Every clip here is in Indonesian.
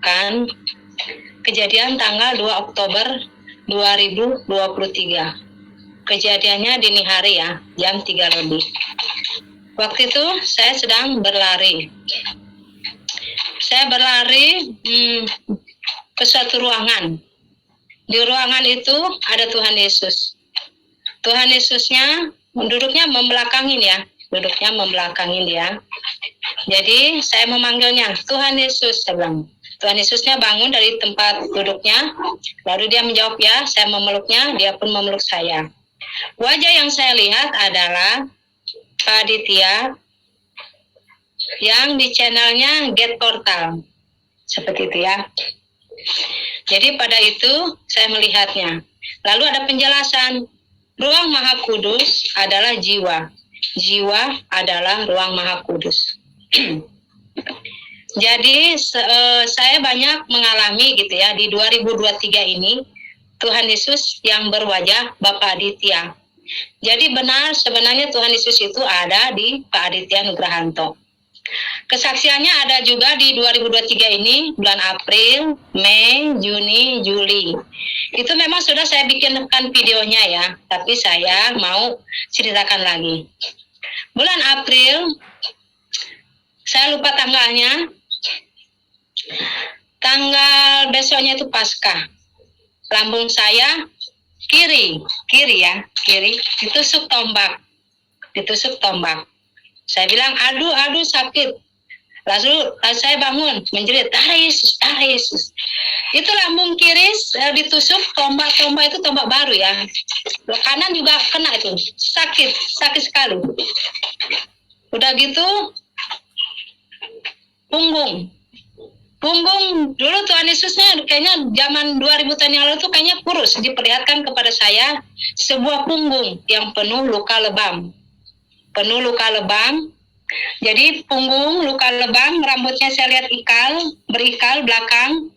menceritakan kejadian tanggal 2 Oktober 2023. Kejadiannya dini hari ya, jam 3 lebih. Waktu itu saya sedang berlari. Saya berlari ke suatu ruangan. Di ruangan itu ada Tuhan Yesus. Tuhan Yesusnya duduknya membelakangin ya, dia. Jadi saya memanggilnya, Tuhan Yesus, saya bilang. Tuhan Yesusnya bangun dari tempat duduknya, lalu dia menjawab ya, saya memeluknya, dia pun memeluk saya. Wajah yang saya lihat adalah Pak Aditya yang di channelnya Get Portal, seperti itu ya. Jadi pada itu saya melihatnya. Lalu ada penjelasan, ruang Maha Kudus adalah jiwa. Jiwa adalah ruang Maha Kudus. Jadi saya banyak mengalami gitu ya, di 2023 ini Tuhan Yesus yang berwajah Bapak Aditya. Jadi benar sebenarnya Tuhan Yesus itu ada di Pak Aditya Nugrahanto. Kesaksiannya ada juga di 2023 ini, bulan April, Mei, Juni, Juli. Itu memang sudah saya bikinkan videonya ya, tapi saya mau ceritakan lagi. Bulan April, saya lupa tanggalnya, tanggal besoknya itu Paskah. Lambung saya kiri ditusuk tombak. Saya bilang aduh sakit. Lalu saya bangun menjerit, darah Yesus. Itu lambung kiri ditusuk tombak itu tombak baru ya. Kanan juga kena itu, sakit sekali. Udah gitu punggung dulu Tuhan Yesusnya kayaknya zaman 2000 tahun yang lalu tuh kayaknya kurus, diperlihatkan kepada saya sebuah punggung yang penuh luka lebam. Jadi punggung luka lebam, rambutnya saya lihat berikal belakang.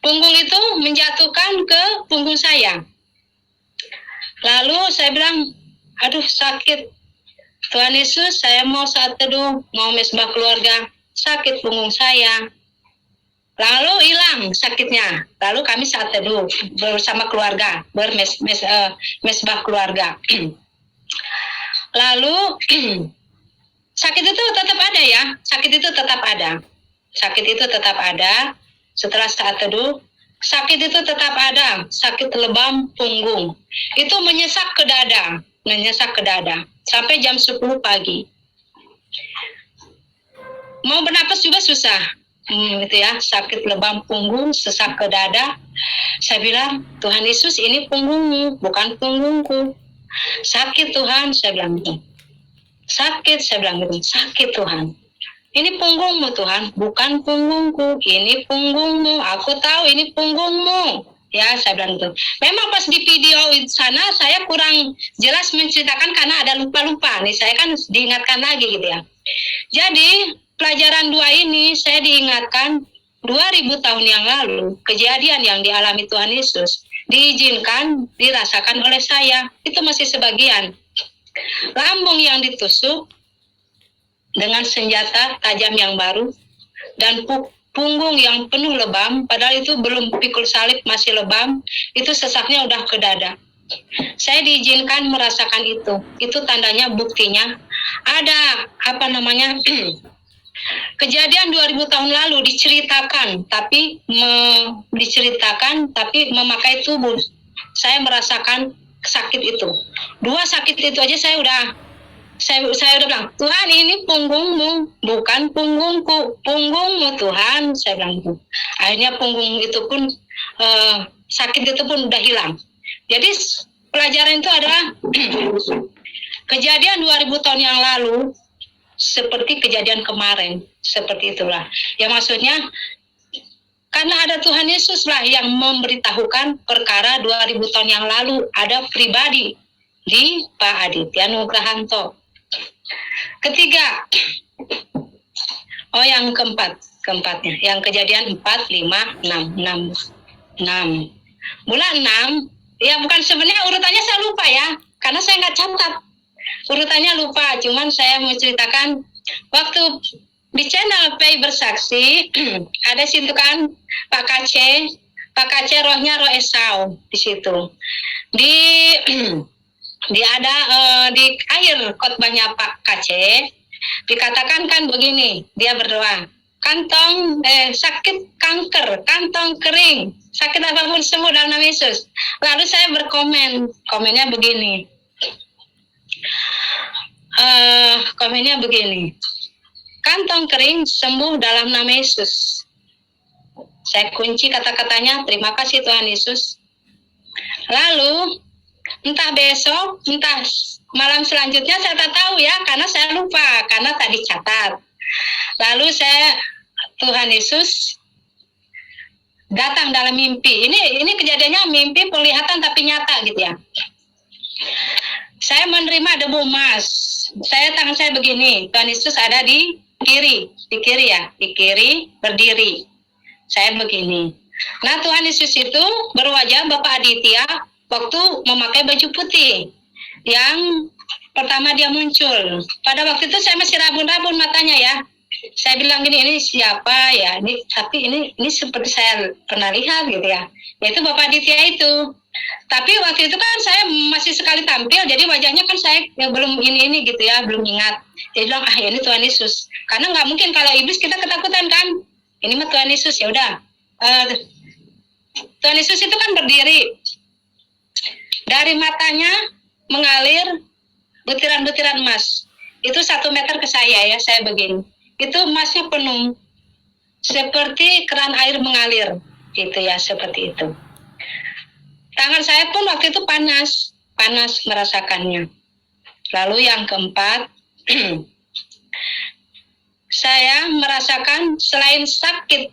Punggung itu menjatuhkan ke punggung saya. Lalu saya bilang, aduh sakit. Tuhan Yesus, saya mau saat teduh, mau mesbah keluarga, sakit punggung saya. Lalu hilang sakitnya. Lalu kami saat teduh bersama keluarga, mesbah keluarga. Lalu sakit itu tetap ada ya. Sakit itu tetap ada. Setelah saat teduh, sakit itu tetap ada. Sakit lebam punggung. Itu menyesak ke dada sampai jam 10 pagi. Mau bernapas juga susah. Gitu ya, sakit lebam punggung, sesak ke dada. Saya bilang, Tuhan Yesus ini punggungmu, bukan punggungku. Sakit Tuhan, saya bilang gitu. Sakit Tuhan. Ini punggungmu Tuhan, bukan punggungku. Ini punggungmu, aku tahu ini punggungmu. Ya, saya bilang gitu. Memang pas di video sana saya kurang jelas menceritakan karena ada lupa-lupa. Nih saya kan diingatkan lagi gitu ya. Jadi pelajaran 2 ini saya diingatkan 2000 tahun yang lalu kejadian yang dialami Tuhan Yesus diizinkan dirasakan oleh saya. Itu masih sebagian. Lambung yang ditusuk dengan senjata tajam yang baru dan punggung yang penuh lebam, padahal itu belum pikul salib, masih lebam, itu sesaknya udah ke dada. Saya diizinkan merasakan itu. Itu tandanya, buktinya ada kejadian 2000 tahun lalu diceritakan tapi memakai tubuh. Saya merasakan sakit itu. 2 sakit itu aja saya udah bilang, Tuhan ini punggungmu, bukan punggungku. Punggungmu Tuhan, saya bilang itu. Akhirnya punggung itu pun sakit itu pun udah hilang. Jadi pelajaran itu adalah kejadian 2000 tahun yang lalu seperti kejadian kemarin, seperti itulah. Ya maksudnya karena ada Tuhan Yesus lah yang memberitahukan perkara 2000 tahun yang lalu ada pribadi di Pak Aditya Nugrahanto. Ketiga, yang keempatnya, yang kejadian 4, 5, 6. Bulan 6, ya bukan sebenarnya urutannya saya lupa ya, karena saya nggak catat. Urutannya lupa, cuman saya mau ceritakan waktu di channel Pei Bersaksi ada situ kan Pak KC, Pak KC rohnya roh Esau di situ. Di di ada di akhir khotbahnya Pak KC dikatakan kan begini, dia berdoa, kantong sakit kanker, kantong kering, sakit apapun sembuh dalam nama Yesus. Lalu saya komennya begini, kantong kering sembuh dalam nama Yesus. Saya kunci kata-katanya, terima kasih Tuhan Yesus. Lalu entah besok, entah malam selanjutnya saya tak tahu ya, karena saya lupa, karena tak dicatat. Lalu Tuhan Yesus datang dalam mimpi. Ini kejadiannya mimpi penglihatan tapi nyata gitu ya. Saya menerima debu emas. Tangan saya begini. Tuhan Yesus ada di kiri berdiri. Saya begini. Nah, Tuhan Yesus itu berwajah Bapak Aditya waktu memakai baju putih yang pertama dia muncul. Pada waktu itu saya masih rabun-rabun matanya ya. Saya bilang gini, ini siapa ya? Ini seperti saya pernah lihat gitu ya. Yaitu Bapak Aditya itu. Tapi waktu itu kan saya masih sekali tampil, jadi wajahnya kan saya belum ini gitu ya, belum ingat. Dia bilang, ini Tuhan Yesus. Karena nggak mungkin kalau iblis kita ketakutan kan. Ini mah Tuhan Yesus, ya udah. Tuhan Yesus itu kan berdiri. Dari matanya mengalir butiran-butiran emas. Itu 1 meter ke saya ya, saya begini. Itu emasnya penuh. Seperti keran air mengalir. Gitu ya, seperti itu. Tangan saya pun waktu itu panas merasakannya. Lalu yang keempat, saya merasakan selain sakit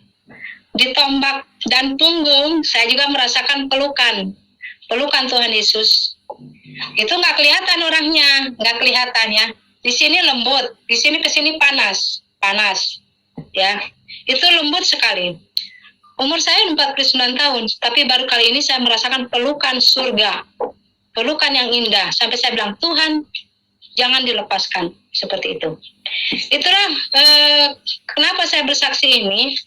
di tombak dan punggung, saya juga merasakan pelukan Tuhan Yesus. Itu nggak kelihatan orangnya, nggak kelihatan ya. Di sini lembut, di sini ke sini panas, ya. Itu lembut sekali. Umur saya 49 tahun, tapi baru kali ini saya merasakan pelukan surga, pelukan yang indah. Sampai saya bilang, Tuhan, jangan dilepaskan, seperti itu. Itulah kenapa saya bersaksi ini.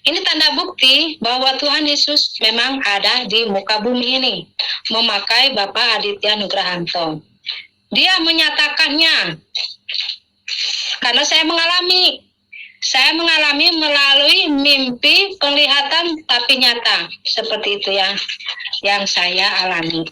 Ini tanda bukti bahwa Tuhan Yesus memang ada di muka bumi ini, memakai Bapak Aditya Nugrahanto. Dia menyatakannya, karena saya mengalami melalui mimpi, penglihatan tapi nyata. Seperti itu ya yang saya alami.